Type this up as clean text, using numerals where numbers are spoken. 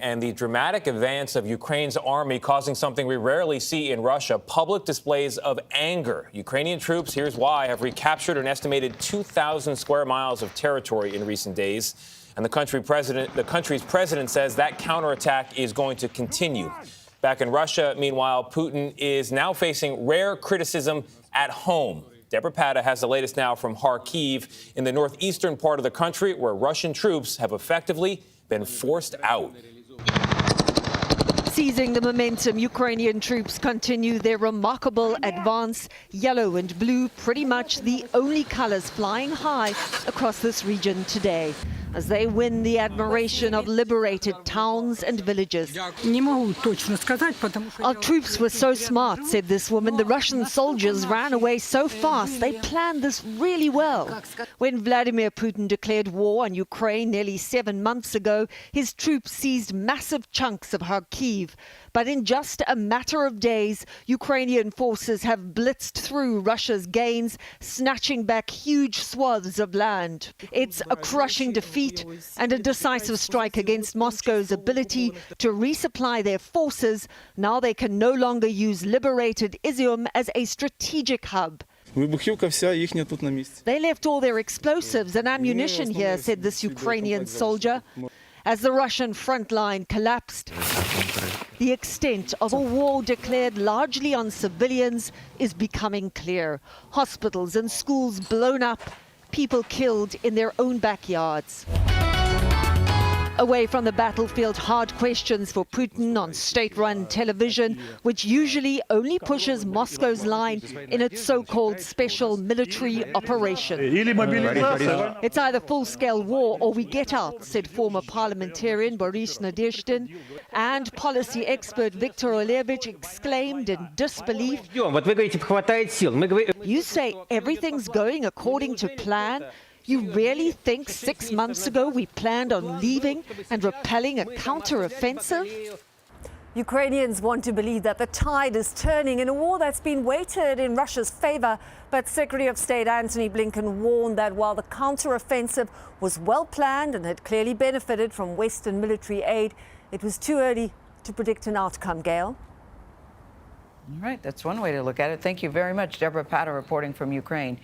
and the dramatic advance of Ukraine's army causing something we rarely see in Russia, public displays of anger. Ukrainian troops, here's why, have recaptured an estimated 2,000 square miles of territory in recent days. And the country's president says that counterattack is going to continue. Back in Russia, meanwhile, Putin is now facing rare criticism at home. Deborah Patta has the latest now from Kharkiv in the northeastern part of the country, where Russian troops have effectively been forced out. Seizing the momentum, Ukrainian troops continue their remarkable advance. Yellow and blue, pretty much the only colors flying high across this region today, as they win the admiration of liberated towns and villages. Our troops were so smart, said this woman. The Russian soldiers ran away so fast. They planned this really well. When Vladimir Putin declared war on Ukraine nearly 7 months ago, his troops seized massive chunks of Kharkiv. But in just a matter of days, Ukrainian forces have blitzed through Russia's gains, snatching back huge swaths of land. It's a crushing defeat and a decisive strike against Moscow's ability to resupply their forces. Now they can no longer use liberated Izium as a strategic hub. They left all their explosives and ammunition here, said this Ukrainian soldier. As the Russian front line collapsed, the extent of a war declared largely on civilians is becoming clear. Hospitals and schools blown up, people killed in their own backyards. Away from the battlefield, hard questions for Putin on state-run television, which usually only pushes Moscow's line in its so-called special military operation. It's either full-scale war or we get out, said former parliamentarian Boris Nadezhdin. And policy expert Viktor Olevich exclaimed in disbelief, "You say everything's going according to plan? You really think 6 months ago we planned on leaving and repelling a counter-offensive?" Ukrainians want to believe that the tide is turning in a war that's been weighted in Russia's favor. But Secretary of State Antony Blinken warned that while the counter-offensive was well planned and had clearly benefited from Western military aid, it was too early to predict an outcome. Gail? All right, that's one way to look at it. Thank you very much, Deborah Patta, reporting from Ukraine.